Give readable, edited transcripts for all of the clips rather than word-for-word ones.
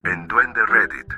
En Duende Reddit,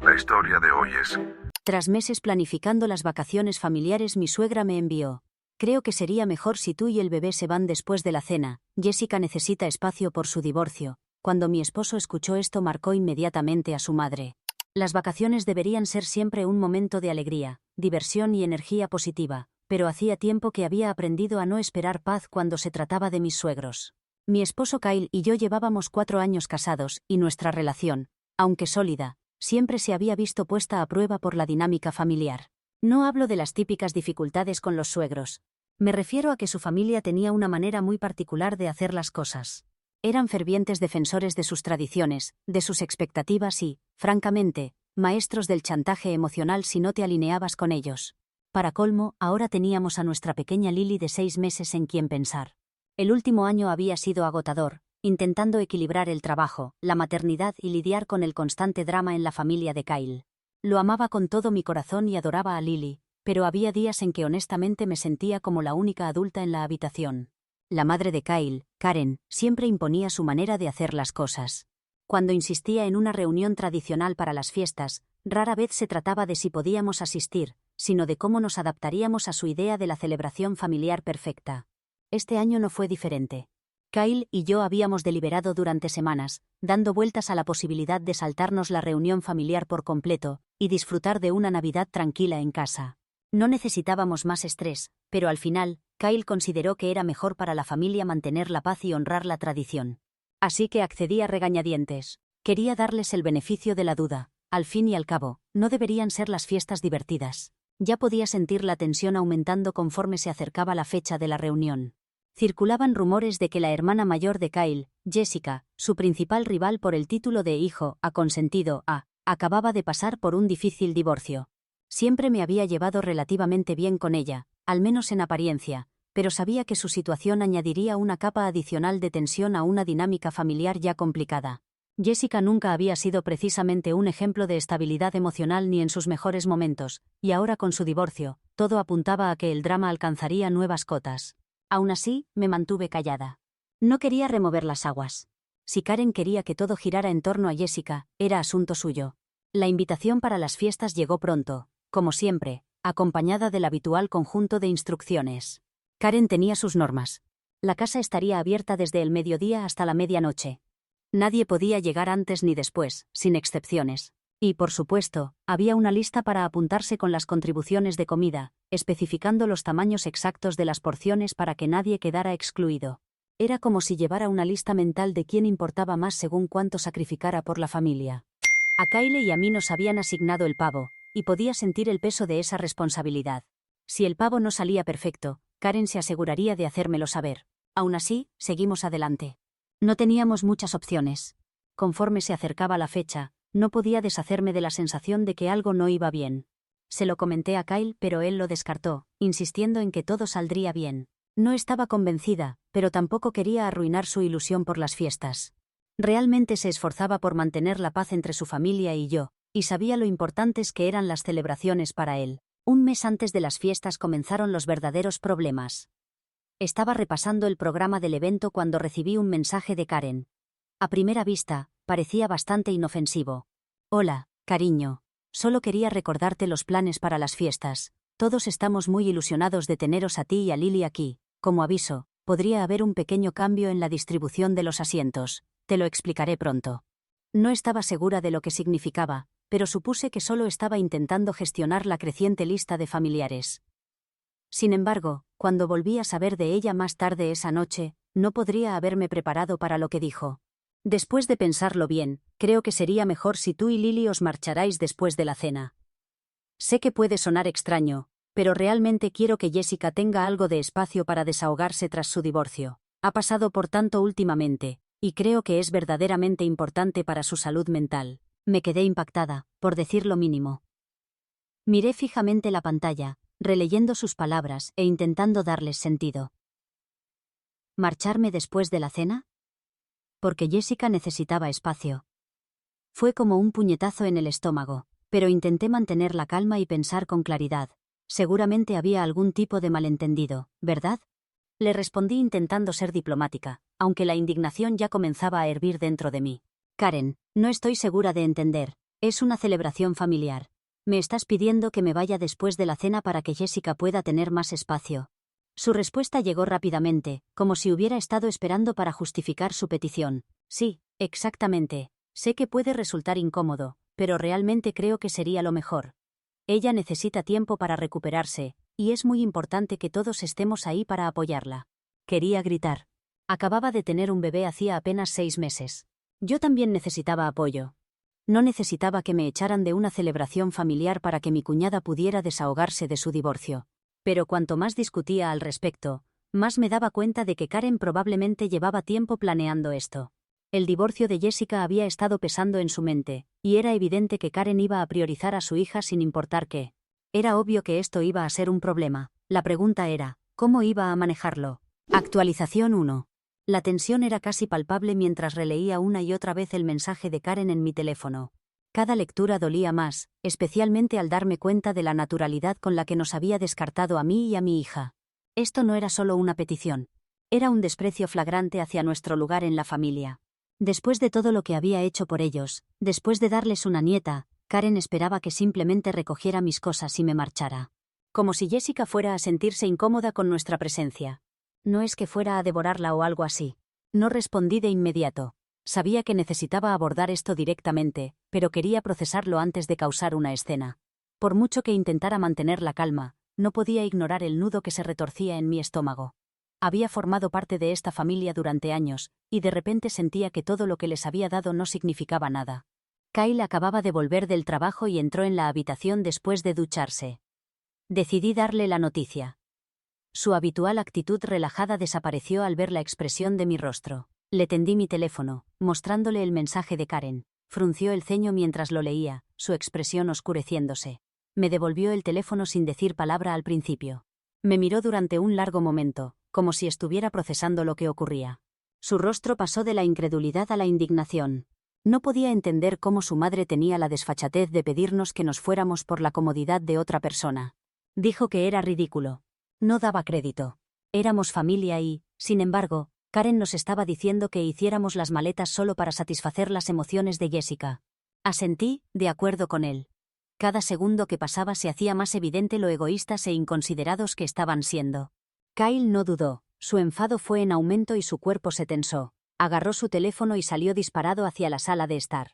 la historia de hoy es... Tras meses planificando las vacaciones familiares, mi suegra me envió: creo que sería mejor si tú y el bebé se van después de la cena. Jessica necesita espacio por su divorcio. Cuando mi esposo escuchó esto, marcó inmediatamente a su madre. Las vacaciones deberían ser siempre un momento de alegría, diversión y energía positiva, pero hacía tiempo que había aprendido a no esperar paz cuando se trataba de mis suegros. Mi esposo Kyle y yo llevábamos 4 años casados, y nuestra relación, aunque sólida, siempre se había visto puesta a prueba por la dinámica familiar. No hablo de las típicas dificultades con los suegros. Me refiero a que su familia tenía una manera muy particular de hacer las cosas. Eran fervientes defensores de sus tradiciones, de sus expectativas y, francamente, maestros del chantaje emocional si no te alineabas con ellos. Para colmo, ahora teníamos a nuestra pequeña Lily de 6 meses en quien pensar. El último año había sido agotador, intentando equilibrar el trabajo, la maternidad y lidiar con el constante drama en la familia de Kyle. Lo amaba con todo mi corazón y adoraba a Lily, pero había días en que honestamente me sentía como la única adulta en la habitación. La madre de Kyle, Karen, siempre imponía su manera de hacer las cosas. Cuando insistía en una reunión tradicional para las fiestas, rara vez se trataba de si podíamos asistir, sino de cómo nos adaptaríamos a su idea de la celebración familiar perfecta. Este año no fue diferente. Kyle y yo habíamos deliberado durante semanas, dando vueltas a la posibilidad de saltarnos la reunión familiar por completo y disfrutar de una Navidad tranquila en casa. No necesitábamos más estrés, pero al final, Kyle consideró que era mejor para la familia mantener la paz y honrar la tradición. Así que accedí a regañadientes. Quería darles el beneficio de la duda. Al fin y al cabo, no deberían ser las fiestas divertidas. Ya podía sentir la tensión aumentando conforme se acercaba la fecha de la reunión. Circulaban rumores de que la hermana mayor de Kyle, Jessica, su principal rival por el título de hijo consentido, acababa de pasar por un difícil divorcio. Siempre me había llevado relativamente bien con ella, al menos en apariencia, pero sabía que su situación añadiría una capa adicional de tensión a una dinámica familiar ya complicada. Jessica nunca había sido precisamente un ejemplo de estabilidad emocional ni en sus mejores momentos, y ahora con su divorcio, todo apuntaba a que el drama alcanzaría nuevas cotas. Aún así, me mantuve callada. No quería remover las aguas. Si Karen quería que todo girara en torno a Jessica, era asunto suyo. La invitación para las fiestas llegó pronto, como siempre, acompañada del habitual conjunto de instrucciones. Karen tenía sus normas. La casa estaría abierta desde el mediodía hasta la medianoche. Nadie podía llegar antes ni después, sin excepciones. Y, por supuesto, había una lista para apuntarse con las contribuciones de comida, especificando los tamaños exactos de las porciones para que nadie quedara excluido. Era como si llevara una lista mental de quién importaba más según cuánto sacrificara por la familia. A Kyle y a mí nos habían asignado el pavo, y podía sentir el peso de esa responsabilidad. Si el pavo no salía perfecto, Karen se aseguraría de hacérmelo saber. Aún así, seguimos adelante. No teníamos muchas opciones. Conforme se acercaba la fecha, no podía deshacerme de la sensación de que algo no iba bien. Se lo comenté a Kyle, pero él lo descartó, insistiendo en que todo saldría bien. No estaba convencida, pero tampoco quería arruinar su ilusión por las fiestas. Realmente se esforzaba por mantener la paz entre su familia y yo, y sabía lo importantes que eran las celebraciones para él. Un mes antes de las fiestas comenzaron los verdaderos problemas. Estaba repasando el programa del evento cuando recibí un mensaje de Karen. A primera vista, parecía bastante inofensivo. Hola, cariño. Solo quería recordarte los planes para las fiestas. Todos estamos muy ilusionados de teneros a ti y a Lily aquí. Como aviso, podría haber un pequeño cambio en la distribución de los asientos. Te lo explicaré pronto. No estaba segura de lo que significaba, pero supuse que solo estaba intentando gestionar la creciente lista de familiares. Sin embargo, cuando volví a saber de ella más tarde esa noche, no podría haberme preparado para lo que dijo. Después de pensarlo bien, creo que sería mejor si tú y Lily os marcharais después de la cena. Sé que puede sonar extraño, pero realmente quiero que Jessica tenga algo de espacio para desahogarse tras su divorcio. Ha pasado por tanto últimamente, y creo que es verdaderamente importante para su salud mental. Me quedé impactada, por decir lo mínimo. Miré fijamente la pantalla, releyendo sus palabras e intentando darles sentido. ¿Marcharme después de la cena? Porque Jessica necesitaba espacio. Fue como un puñetazo en el estómago, pero intenté mantener la calma y pensar con claridad. Seguramente había algún tipo de malentendido, ¿verdad? Le respondí intentando ser diplomática, aunque la indignación ya comenzaba a hervir dentro de mí. Karen, no estoy segura de entender. Es una celebración familiar. Me estás pidiendo que me vaya después de la cena para que Jessica pueda tener más espacio. Su respuesta llegó rápidamente, como si hubiera estado esperando para justificar su petición. Sí, exactamente. Sé que puede resultar incómodo, pero realmente creo que sería lo mejor. Ella necesita tiempo para recuperarse, y es muy importante que todos estemos ahí para apoyarla. Quería gritar. Acababa de tener un bebé hacía apenas 6 meses. Yo también necesitaba apoyo. No necesitaba que me echaran de una celebración familiar para que mi cuñada pudiera desahogarse de su divorcio. Pero cuanto más discutía al respecto, más me daba cuenta de que Karen probablemente llevaba tiempo planeando esto. El divorcio de Jessica había estado pesando en su mente, y era evidente que Karen iba a priorizar a su hija sin importar qué. Era obvio que esto iba a ser un problema. La pregunta era, ¿cómo iba a manejarlo? Actualización 1. La tensión era casi palpable mientras releía una y otra vez el mensaje de Karen en mi teléfono. Cada lectura dolía más, especialmente al darme cuenta de la naturalidad con la que nos había descartado a mí y a mi hija. Esto no era solo una petición. Era un desprecio flagrante hacia nuestro lugar en la familia. Después de todo lo que había hecho por ellos, después de darles una nieta, Karen esperaba que simplemente recogiera mis cosas y me marchara. Como si Jessica fuera a sentirse incómoda con nuestra presencia. No es que fuera a devorarla o algo así. No respondí de inmediato. Sabía que necesitaba abordar esto directamente, pero quería procesarlo antes de causar una escena. Por mucho que intentara mantener la calma, no podía ignorar el nudo que se retorcía en mi estómago. Había formado parte de esta familia durante años, y de repente sentía que todo lo que les había dado no significaba nada. Kyle acababa de volver del trabajo y entró en la habitación después de ducharse. Decidí darle la noticia. Su habitual actitud relajada desapareció al ver la expresión de mi rostro. Le tendí mi teléfono, mostrándole el mensaje de Karen. Frunció el ceño mientras lo leía, su expresión oscureciéndose. Me devolvió el teléfono sin decir palabra al principio. Me miró durante un largo momento, como si estuviera procesando lo que ocurría. Su rostro pasó de la incredulidad a la indignación. No podía entender cómo su madre tenía la desfachatez de pedirnos que nos fuéramos por la comodidad de otra persona. Dijo que era ridículo. No daba crédito. Éramos familia y, sin embargo, Karen nos estaba diciendo que hiciéramos las maletas solo para satisfacer las emociones de Jessica. Asentí, de acuerdo con él. Cada segundo que pasaba se hacía más evidente lo egoístas e inconsiderados que estaban siendo. Kyle no dudó, su enfado fue en aumento y su cuerpo se tensó. Agarró su teléfono y salió disparado hacia la sala de estar.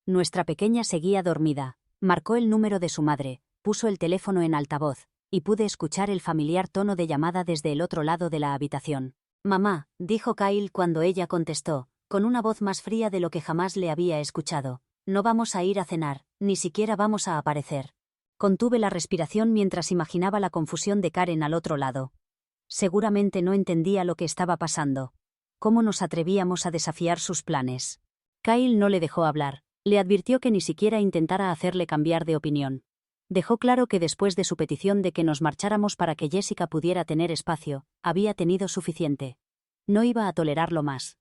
Nuestra pequeña seguía dormida. Marcó el número de su madre, puso el teléfono en altavoz, y pude escuchar el familiar tono de llamada desde el otro lado de la habitación. «Mamá», dijo Kyle cuando ella contestó, con una voz más fría de lo que jamás le había escuchado. «No vamos a ir a cenar, ni siquiera vamos a aparecer». Contuve la respiración mientras imaginaba la confusión de Karen al otro lado. Seguramente no entendía lo que estaba pasando. ¿Cómo nos atrevíamos a desafiar sus planes? Kyle no le dejó hablar. Le advirtió que ni siquiera intentara hacerle cambiar de opinión. Dejó claro que después de su petición de que nos marcháramos para que Jessica pudiera tener espacio, había tenido suficiente. No iba a tolerarlo más.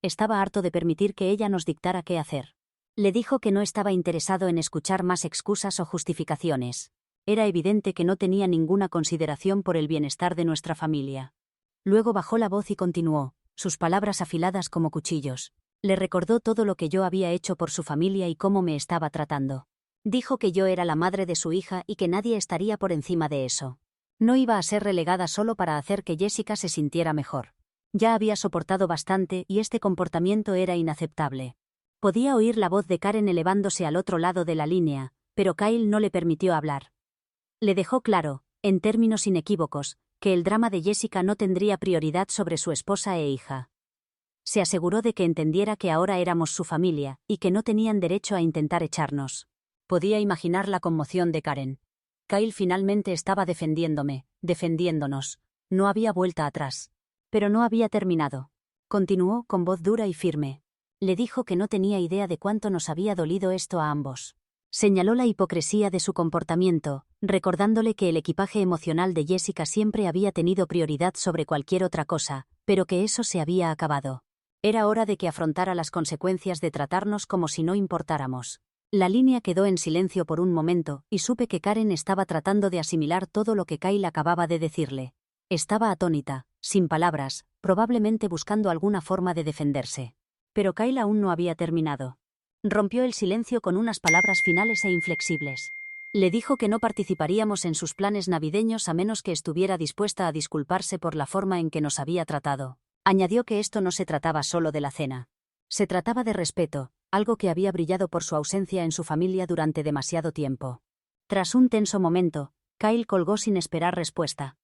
Estaba harto de permitir que ella nos dictara qué hacer. Le dijo que no estaba interesado en escuchar más excusas o justificaciones. Era evidente que no tenía ninguna consideración por el bienestar de nuestra familia. Luego bajó la voz y continuó, sus palabras afiladas como cuchillos. Le recordó todo lo que yo había hecho por su familia y cómo me estaba tratando. Dijo que yo era la madre de su hija y que nadie estaría por encima de eso. No iba a ser relegada solo para hacer que Jessica se sintiera mejor. Ya había soportado bastante y este comportamiento era inaceptable. Podía oír la voz de Karen elevándose al otro lado de la línea, pero Kyle no le permitió hablar. Le dejó claro, en términos inequívocos, que el drama de Jessica no tendría prioridad sobre su esposa e hija. Se aseguró de que entendiera que ahora éramos su familia y que no tenían derecho a intentar echarnos. Podía imaginar la conmoción de Karen. Kyle finalmente estaba defendiéndome, defendiéndonos. No había vuelta atrás. Pero no había terminado. Continuó con voz dura y firme. Le dijo que no tenía idea de cuánto nos había dolido esto a ambos. Señaló la hipocresía de su comportamiento, recordándole que el equipaje emocional de Jessica siempre había tenido prioridad sobre cualquier otra cosa, pero que eso se había acabado. Era hora de que afrontara las consecuencias de tratarnos como si no importáramos. La línea quedó en silencio por un momento y supe que Karen estaba tratando de asimilar todo lo que Kyle acababa de decirle. Estaba atónita, sin palabras, probablemente buscando alguna forma de defenderse. Pero Kyle aún no había terminado. Rompió el silencio con unas palabras finales e inflexibles. Le dijo que no participaríamos en sus planes navideños a menos que estuviera dispuesta a disculparse por la forma en que nos había tratado. Añadió que esto no se trataba solo de la cena. Se trataba de respeto, algo que había brillado por su ausencia en su familia durante demasiado tiempo. Tras un tenso momento, Kyle colgó sin esperar respuesta.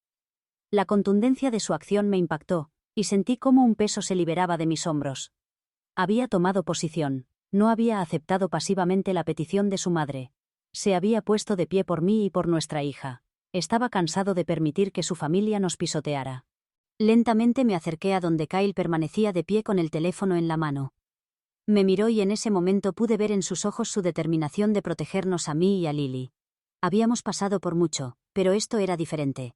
La contundencia de su acción me impactó, y sentí cómo un peso se liberaba de mis hombros. Había tomado posición, no había aceptado pasivamente la petición de su madre. Se había puesto de pie por mí y por nuestra hija. Estaba cansado de permitir que su familia nos pisoteara. Lentamente me acerqué a donde Kyle permanecía de pie con el teléfono en la mano. Me miró y en ese momento pude ver en sus ojos su determinación de protegernos a mí y a Lily. Habíamos pasado por mucho, pero esto era diferente.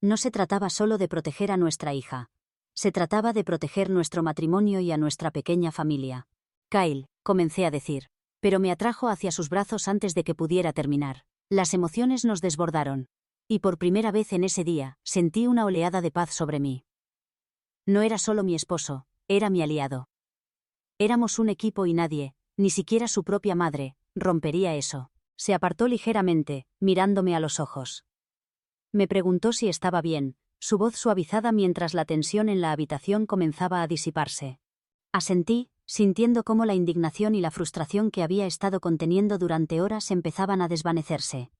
No se trataba solo de proteger a nuestra hija. Se trataba de proteger nuestro matrimonio y a nuestra pequeña familia. Kyle, comencé a decir, pero me atrajo hacia sus brazos antes de que pudiera terminar. Las emociones nos desbordaron. Y por primera vez en ese día, sentí una oleada de paz sobre mí. No era solo mi esposo, era mi aliado. Éramos un equipo y nadie, ni siquiera su propia madre, rompería eso. Se apartó ligeramente, mirándome a los ojos. Me preguntó si estaba bien, su voz suavizada mientras la tensión en la habitación comenzaba a disiparse. Asentí, sintiendo cómo la indignación y la frustración que había estado conteniendo durante horas empezaban a desvanecerse.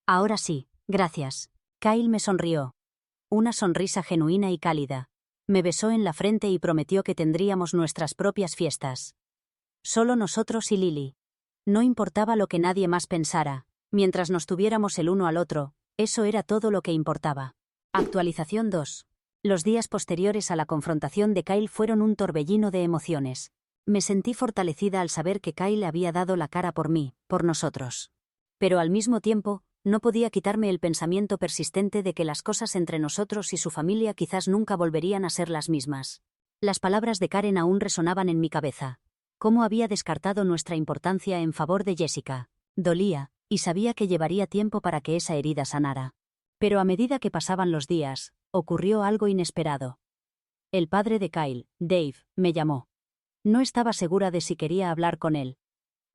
Ahora sí, gracias. Kyle me sonrió. Una sonrisa genuina y cálida. Me besó en la frente y prometió que tendríamos nuestras propias fiestas. Solo nosotros y Lily. No importaba lo que nadie más pensara, mientras nos tuviéramos el uno al otro, eso era todo lo que importaba. Actualización 2. Los días posteriores a la confrontación de Kyle fueron un torbellino de emociones. Me sentí fortalecida al saber que Kyle había dado la cara por mí, por nosotros. Pero al mismo tiempo, no podía quitarme el pensamiento persistente de que las cosas entre nosotros y su familia quizás nunca volverían a ser las mismas. Las palabras de Karen aún resonaban en mi cabeza. Cómo había descartado nuestra importancia en favor de Jessica. Dolía, y sabía que llevaría tiempo para que esa herida sanara. Pero a medida que pasaban los días, ocurrió algo inesperado. El padre de Kyle, Dave, me llamó. No estaba segura de si quería hablar con él.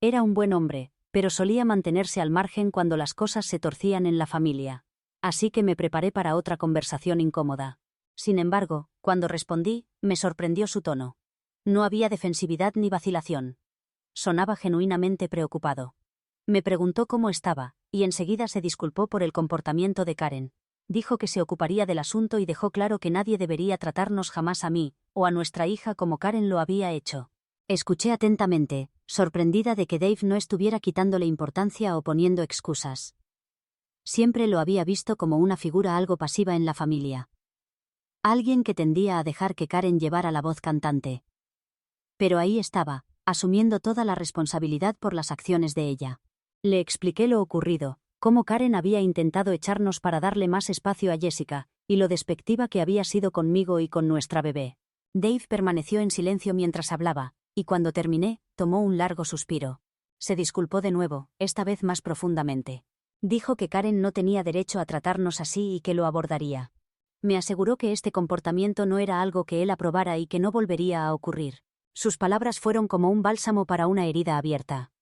Era un buen hombre, pero solía mantenerse al margen cuando las cosas se torcían en la familia. Así que me preparé para otra conversación incómoda. Sin embargo, cuando respondí, me sorprendió su tono. No había defensividad ni vacilación. Sonaba genuinamente preocupado. Me preguntó cómo estaba, y enseguida se disculpó por el comportamiento de Karen. Dijo que se ocuparía del asunto y dejó claro que nadie debería tratarnos jamás a mí, o a nuestra hija como Karen lo había hecho. Escuché atentamente, sorprendida de que Dave no estuviera quitándole importancia o poniendo excusas. Siempre lo había visto como una figura algo pasiva en la familia. Alguien que tendía a dejar que Karen llevara la voz cantante. Pero ahí estaba, asumiendo toda la responsabilidad por las acciones de ella. Le expliqué lo ocurrido, cómo Karen había intentado echarnos para darle más espacio a Jessica, y lo despectiva que había sido conmigo y con nuestra bebé. Dave permaneció en silencio mientras hablaba, y cuando terminé, tomó un largo suspiro. Se disculpó de nuevo, esta vez más profundamente. Dijo que Karen no tenía derecho a tratarnos así y que lo abordaría. Me aseguró que este comportamiento no era algo que él aprobara y que no volvería a ocurrir. Sus palabras fueron como un bálsamo para una herida abierta.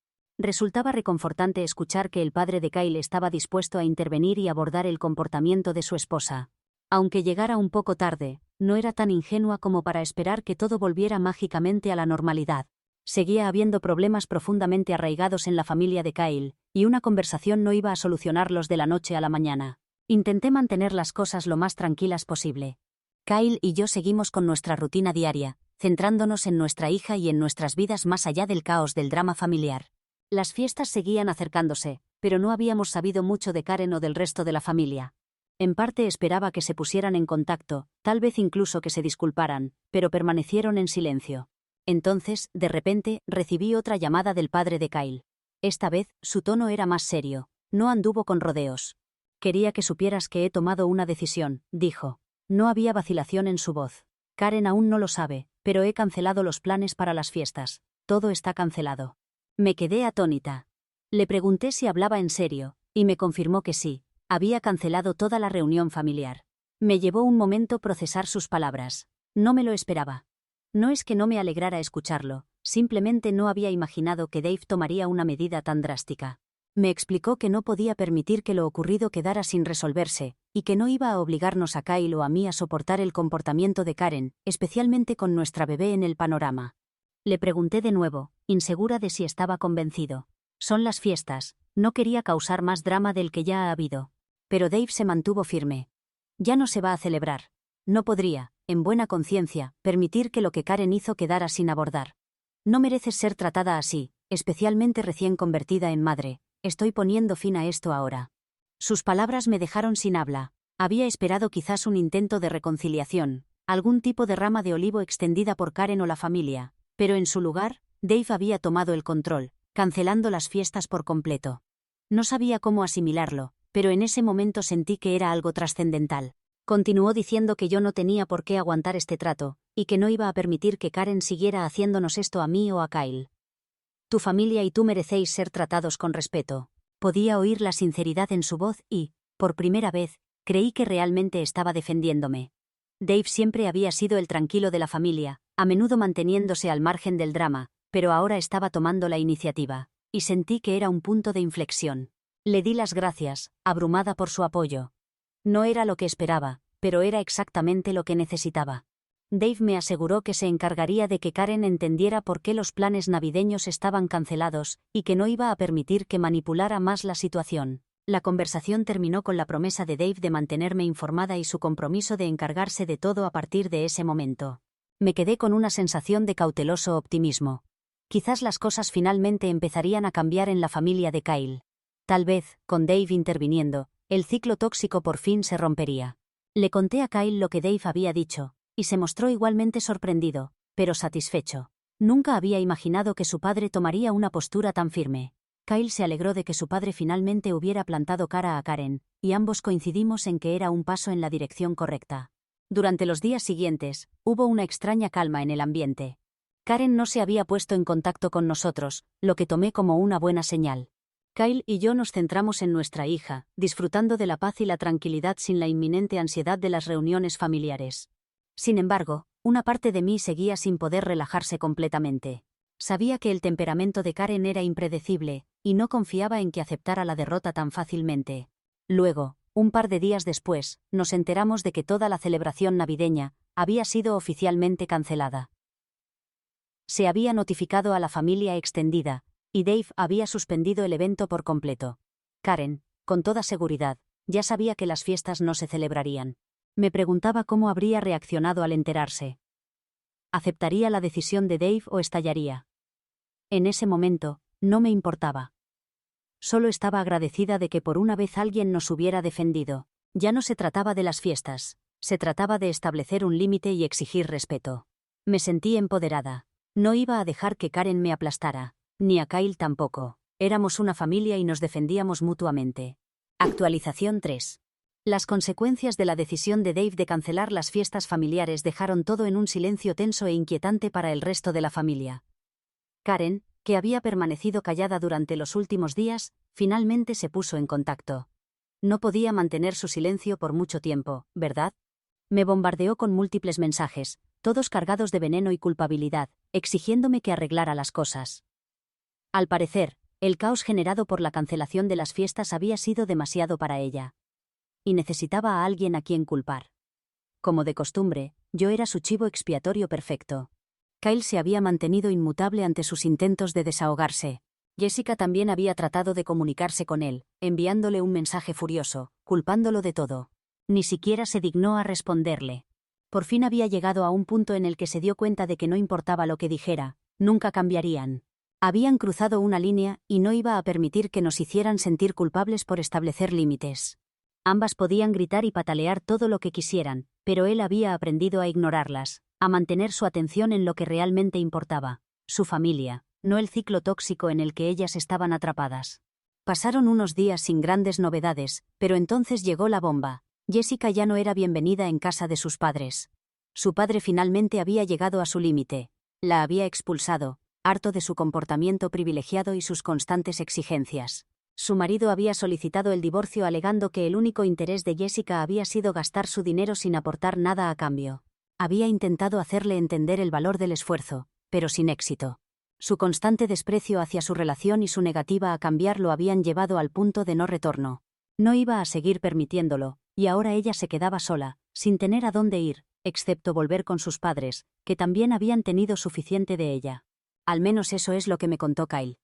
Resultaba reconfortante escuchar que el padre de Kyle estaba dispuesto a intervenir y abordar el comportamiento de su esposa. Aunque llegara un poco tarde, no era tan ingenua como para esperar que todo volviera mágicamente a la normalidad. Seguía habiendo problemas profundamente arraigados en la familia de Kyle, y una conversación no iba a solucionarlos de la noche a la mañana. Intenté mantener las cosas lo más tranquilas posible. Kyle y yo seguimos con nuestra rutina diaria, centrándonos en nuestra hija y en nuestras vidas más allá del caos del drama familiar. Las fiestas seguían acercándose, pero no habíamos sabido mucho de Karen o del resto de la familia. En parte esperaba que se pusieran en contacto, tal vez incluso que se disculparan, pero permanecieron en silencio. Entonces, de repente, recibí otra llamada del padre de Kyle. Esta vez, su tono era más serio. No anduvo con rodeos. Quería que supieras que he tomado una decisión, dijo. No había vacilación en su voz. Karen aún no lo sabe, pero he cancelado los planes para las fiestas. Todo está cancelado. Me quedé atónita. Le pregunté si hablaba en serio, y me confirmó que sí. Había cancelado toda la reunión familiar. Me llevó un momento procesar sus palabras. No me lo esperaba. No es que no me alegrara escucharlo, simplemente no había imaginado que Dave tomaría una medida tan drástica. Me explicó que no podía permitir que lo ocurrido quedara sin resolverse, y que no iba a obligarnos a Kyle o a mí a soportar el comportamiento de Karen, especialmente con nuestra bebé en el panorama. Le pregunté de nuevo, insegura de si estaba convencido. Son las fiestas, no quería causar más drama del que ya ha habido. Pero Dave se mantuvo firme. Ya no se va a celebrar. No podría, en buena conciencia, permitir que lo que Karen hizo quedara sin abordar. No mereces ser tratada así, especialmente recién convertida en madre. Estoy poniendo fin a esto ahora. Sus palabras me dejaron sin habla. Había esperado quizás un intento de reconciliación, algún tipo de rama de olivo extendida por Karen o la familia, pero en su lugar, Dave había tomado el control, cancelando las fiestas por completo. No sabía cómo asimilarlo, pero en ese momento sentí que era algo trascendental. Continuó diciendo que yo no tenía por qué aguantar este trato, y que no iba a permitir que Karen siguiera haciéndonos esto a mí o a Kyle. Tu familia y tú merecéis ser tratados con respeto. Podía oír la sinceridad en su voz y, por primera vez, creí que realmente estaba defendiéndome. Dave siempre había sido el tranquilo de la familia, a menudo manteniéndose al margen del drama, pero ahora estaba tomando la iniciativa, y sentí que era un punto de inflexión. Le di las gracias, abrumada por su apoyo. No era lo que esperaba, pero era exactamente lo que necesitaba. Dave me aseguró que se encargaría de que Karen entendiera por qué los planes navideños estaban cancelados, y que no iba a permitir que manipulara más la situación. La conversación terminó con la promesa de Dave de mantenerme informada y su compromiso de encargarse de todo a partir de ese momento. Me quedé con una sensación de cauteloso optimismo. Quizás las cosas finalmente empezarían a cambiar en la familia de Kyle. Tal vez, con Dave interviniendo, el ciclo tóxico por fin se rompería. Le conté a Kyle lo que Dave había dicho, y se mostró igualmente sorprendido, pero satisfecho. Nunca había imaginado que su padre tomaría una postura tan firme. Kyle se alegró de que su padre finalmente hubiera plantado cara a Karen, y ambos coincidimos en que era un paso en la dirección correcta. Durante los días siguientes, hubo una extraña calma en el ambiente. Karen no se había puesto en contacto con nosotros, lo que tomé como una buena señal. Kyle y yo nos centramos en nuestra hija, disfrutando de la paz y la tranquilidad sin la inminente ansiedad de las reuniones familiares. Sin embargo, una parte de mí seguía sin poder relajarse completamente. Sabía que el temperamento de Karen era impredecible, y no confiaba en que aceptara la derrota tan fácilmente. Luego, un par de días después, nos enteramos de que toda la celebración navideña había sido oficialmente cancelada. Se había notificado a la familia extendida, y Dave había suspendido el evento por completo. Karen, con toda seguridad, ya sabía que las fiestas no se celebrarían. Me preguntaba cómo habría reaccionado al enterarse. ¿Aceptaría la decisión de Dave o estallaría? En ese momento, no me importaba. Solo estaba agradecida de que por una vez alguien nos hubiera defendido. Ya no se trataba de las fiestas, se trataba de establecer un límite y exigir respeto. Me sentí empoderada. No iba a dejar que Karen me aplastara, ni a Kyle tampoco. Éramos una familia y nos defendíamos mutuamente. Actualización 3. Las consecuencias de la decisión de Dave de cancelar las fiestas familiares dejaron todo en un silencio tenso e inquietante para el resto de la familia. Karen, que había permanecido callada durante los últimos días, finalmente se puso en contacto. No podía mantener su silencio por mucho tiempo, ¿verdad? Me bombardeó con múltiples mensajes, todos cargados de veneno y culpabilidad, exigiéndome que arreglara las cosas. Al parecer, el caos generado por la cancelación de las fiestas había sido demasiado para ella. Y necesitaba a alguien a quien culpar. Como de costumbre, yo era su chivo expiatorio perfecto. Kyle se había mantenido inmutable ante sus intentos de desahogarse. Jessica también había tratado de comunicarse con él, enviándole un mensaje furioso, culpándolo de todo. Ni siquiera se dignó a responderle. Por fin había llegado a un punto en el que se dio cuenta de que no importaba lo que dijera, nunca cambiarían. Habían cruzado una línea y no iba a permitir que nos hicieran sentir culpables por establecer límites. Ambas podían gritar y patalear todo lo que quisieran, pero él había aprendido a ignorarlas, a mantener su atención en lo que realmente importaba, su familia, no el ciclo tóxico en el que ellas estaban atrapadas. Pasaron unos días sin grandes novedades, pero entonces llegó la bomba. Jessica ya no era bienvenida en casa de sus padres. Su padre finalmente había llegado a su límite. La había expulsado, harto de su comportamiento privilegiado y sus constantes exigencias. Su marido había solicitado el divorcio alegando que el único interés de Jessica había sido gastar su dinero sin aportar nada a cambio. Había intentado hacerle entender el valor del esfuerzo, pero sin éxito. Su constante desprecio hacia su relación y su negativa a cambiar lo habían llevado al punto de no retorno. No iba a seguir permitiéndolo, y ahora ella se quedaba sola, sin tener a dónde ir, excepto volver con sus padres, que también habían tenido suficiente de ella. Al menos eso es lo que me contó Kyle.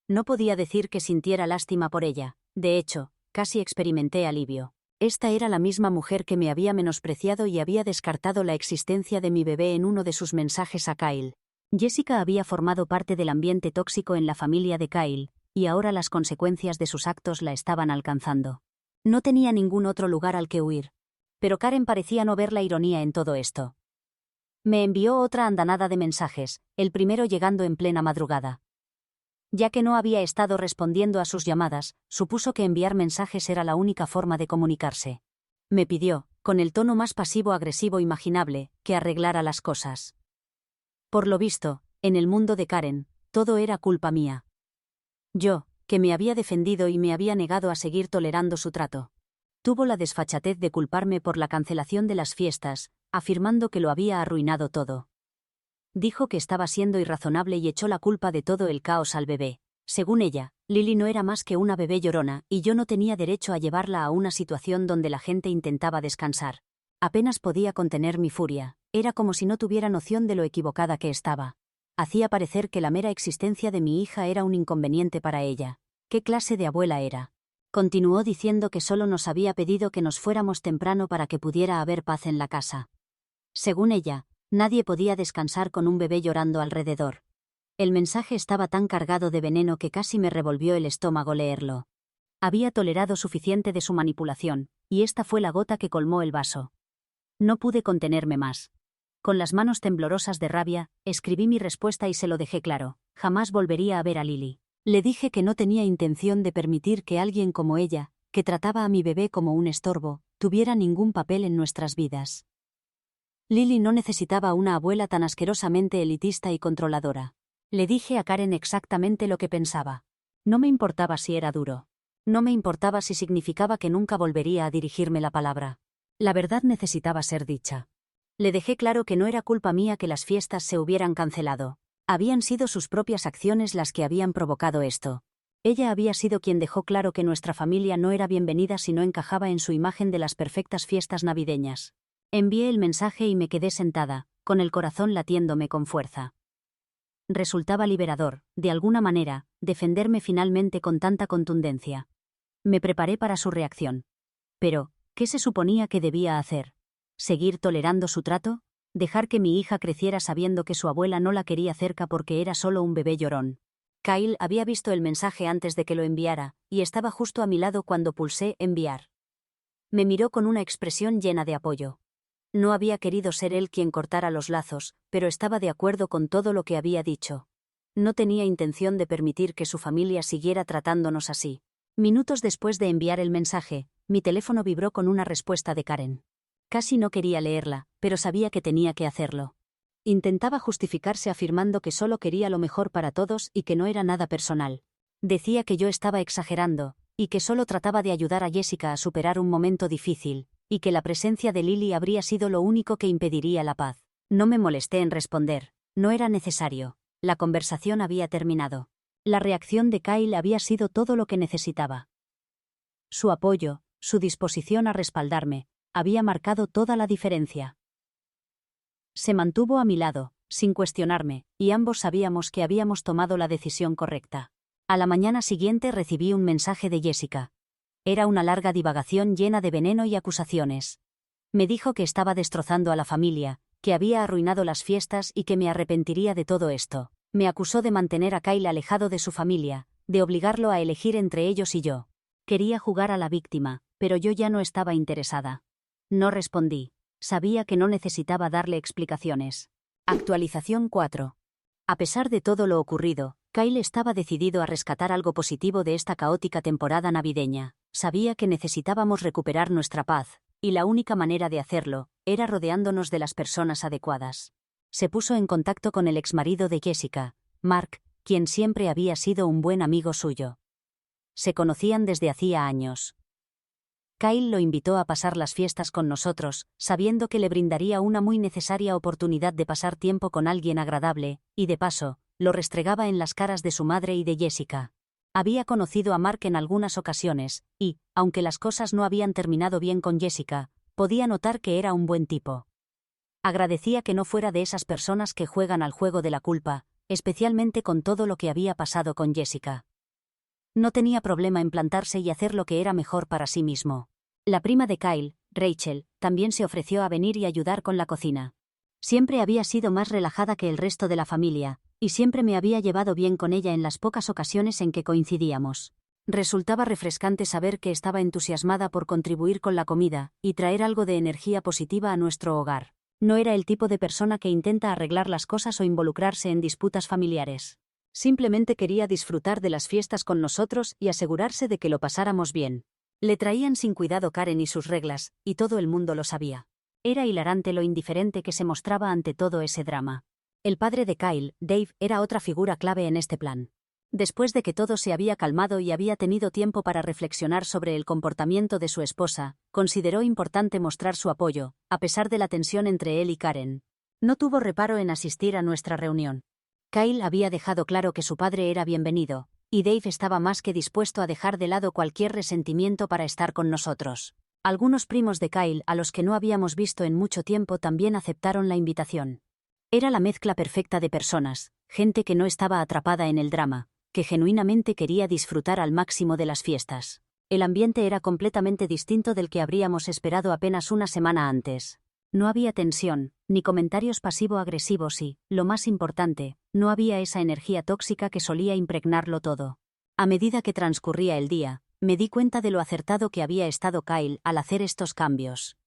No podía decir que sintiera lástima por ella, de hecho, casi experimenté alivio. Esta era la misma mujer que me había menospreciado y había descartado la existencia de mi bebé en uno de sus mensajes a Kyle. Jessica había formado parte del ambiente tóxico en la familia de Kyle, y ahora las consecuencias de sus actos la estaban alcanzando. No tenía ningún otro lugar al que huir. Pero Karen parecía no ver la ironía en todo esto. Me envió otra andanada de mensajes, el primero llegando en plena madrugada. Ya que no había estado respondiendo a sus llamadas, supuso que enviar mensajes era la única forma de comunicarse. Me pidió, con el tono más pasivo-agresivo imaginable, que arreglara las cosas. Por lo visto, en el mundo de Karen, todo era culpa mía. Yo, que me había defendido y me había negado a seguir tolerando su trato. Tuvo la desfachatez de culparme por la cancelación de las fiestas, afirmando que lo había arruinado todo. Dijo que estaba siendo irrazonable y echó la culpa de todo el caos al bebé. Según ella, Lily no era más que una bebé llorona y yo no tenía derecho a llevarla a una situación donde la gente intentaba descansar. Apenas podía contener mi furia, era como si no tuviera noción de lo equivocada que estaba. Hacía parecer que la mera existencia de mi hija era un inconveniente para ella. ¿Qué clase de abuela era? Continuó diciendo que solo nos había pedido que nos fuéramos temprano para que pudiera haber paz en la casa. Según ella, nadie podía descansar con un bebé llorando alrededor. El mensaje estaba tan cargado de veneno que casi me revolvió el estómago leerlo. Había tolerado suficiente de su manipulación, y esta fue la gota que colmó el vaso. No pude contenerme más. Con las manos temblorosas de rabia, escribí mi respuesta y se lo dejé claro. Jamás volvería a ver a Lily. Le dije que no tenía intención de permitir que alguien como ella, que trataba a mi bebé como un estorbo, tuviera ningún papel en nuestras vidas. Lily no necesitaba una abuela tan asquerosamente elitista y controladora. Le dije a Karen exactamente lo que pensaba. No me importaba si era duro. No me importaba si significaba que nunca volvería a dirigirme la palabra. La verdad necesitaba ser dicha. Le dejé claro que no era culpa mía que las fiestas se hubieran cancelado. Habían sido sus propias acciones las que habían provocado esto. Ella había sido quien dejó claro que nuestra familia no era bienvenida si no encajaba en su imagen de las perfectas fiestas navideñas. Envié el mensaje y me quedé sentada, con el corazón latiéndome con fuerza. Resultaba liberador, de alguna manera, defenderme finalmente con tanta contundencia. Me preparé para su reacción. Pero, ¿qué se suponía que debía hacer? ¿Seguir tolerando su trato? ¿Dejar que mi hija creciera sabiendo que su abuela no la quería cerca porque era solo un bebé llorón? Kyle había visto el mensaje antes de que lo enviara, y estaba justo a mi lado cuando pulsé enviar. Me miró con una expresión llena de apoyo. No había querido ser él quien cortara los lazos, pero estaba de acuerdo con todo lo que había dicho. No tenía intención de permitir que su familia siguiera tratándonos así. Minutos después de enviar el mensaje, mi teléfono vibró con una respuesta de Karen. Casi no quería leerla, pero sabía que tenía que hacerlo. Intentaba justificarse afirmando que solo quería lo mejor para todos y que no era nada personal. Decía que yo estaba exagerando, y que solo trataba de ayudar a Jessica a superar un momento difícil, y que la presencia de Lily habría sido lo único que impediría la paz. No me molesté en responder. No era necesario. La conversación había terminado. La reacción de Kyle había sido todo lo que necesitaba. Su apoyo, su disposición a respaldarme, había marcado toda la diferencia. Se mantuvo a mi lado, sin cuestionarme, y ambos sabíamos que habíamos tomado la decisión correcta. A la mañana siguiente recibí un mensaje de Jessica. Era una larga divagación llena de veneno y acusaciones. Me dijo que estaba destrozando a la familia, que había arruinado las fiestas y que me arrepentiría de todo esto. Me acusó de mantener a Kyle alejado de su familia, de obligarlo a elegir entre ellos y yo. Quería jugar a la víctima, pero yo ya no estaba interesada. No respondí. Sabía que no necesitaba darle explicaciones. Actualización 4. A pesar de todo lo ocurrido, Kyle estaba decidido a rescatar algo positivo de esta caótica temporada navideña. Sabía que necesitábamos recuperar nuestra paz, y la única manera de hacerlo era rodeándonos de las personas adecuadas. Se puso en contacto con el exmarido de Jessica, Mark, quien siempre había sido un buen amigo suyo. Se conocían desde hacía años. Kyle lo invitó a pasar las fiestas con nosotros, sabiendo que le brindaría una muy necesaria oportunidad de pasar tiempo con alguien agradable, y de paso, lo restregaba en las caras de su madre y de Jessica. Había conocido a Mark en algunas ocasiones, y, aunque las cosas no habían terminado bien con Jessica, podía notar que era un buen tipo. Agradecía que no fuera de esas personas que juegan al juego de la culpa, especialmente con todo lo que había pasado con Jessica. No tenía problema en plantarse y hacer lo que era mejor para sí mismo. La prima de Kyle, Rachel, también se ofreció a venir y ayudar con la cocina. Siempre había sido más relajada que el resto de la familia, y siempre me había llevado bien con ella en las pocas ocasiones en que coincidíamos. Resultaba refrescante saber que estaba entusiasmada por contribuir con la comida y traer algo de energía positiva a nuestro hogar. No era el tipo de persona que intenta arreglar las cosas o involucrarse en disputas familiares. Simplemente quería disfrutar de las fiestas con nosotros y asegurarse de que lo pasáramos bien. Le traían sin cuidado Karen y sus reglas, y todo el mundo lo sabía. Era hilarante lo indiferente que se mostraba ante todo ese drama. El padre de Kyle, Dave, era otra figura clave en este plan. Después de que todo se había calmado y había tenido tiempo para reflexionar sobre el comportamiento de su esposa, consideró importante mostrar su apoyo, a pesar de la tensión entre él y Karen. No tuvo reparo en asistir a nuestra reunión. Kyle había dejado claro que su padre era bienvenido, y Dave estaba más que dispuesto a dejar de lado cualquier resentimiento para estar con nosotros. Algunos primos de Kyle a los que no habíamos visto en mucho tiempo también aceptaron la invitación. Era la mezcla perfecta de personas, gente que no estaba atrapada en el drama, que genuinamente quería disfrutar al máximo de las fiestas. El ambiente era completamente distinto del que habríamos esperado apenas una semana antes. No había tensión, ni comentarios pasivo-agresivos y, lo más importante, no había esa energía tóxica que solía impregnarlo todo. A medida que transcurría el día, me di cuenta de lo acertado que había estado Kyle al hacer estos cambios.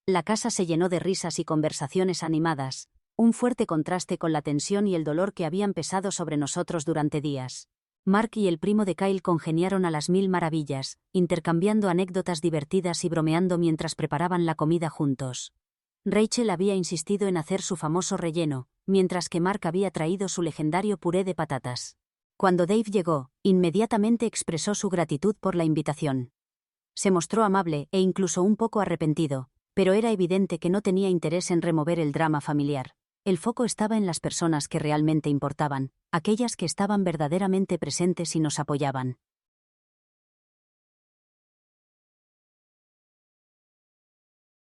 La casa se llenó de risas y conversaciones animadas, un fuerte contraste con la tensión y el dolor que habían pesado sobre nosotros durante días. Mark y el primo de Kyle congeniaron a las 1000 maravillas, intercambiando anécdotas divertidas y bromeando mientras preparaban la comida juntos. Rachel había insistido en hacer su famoso relleno, mientras que Mark había traído su legendario puré de patatas. Cuando Dave llegó, inmediatamente expresó su gratitud por la invitación. Se mostró amable e incluso un poco arrepentido, pero era evidente que no tenía interés en remover el drama familiar. El foco estaba en las personas que realmente importaban, aquellas que estaban verdaderamente presentes y nos apoyaban.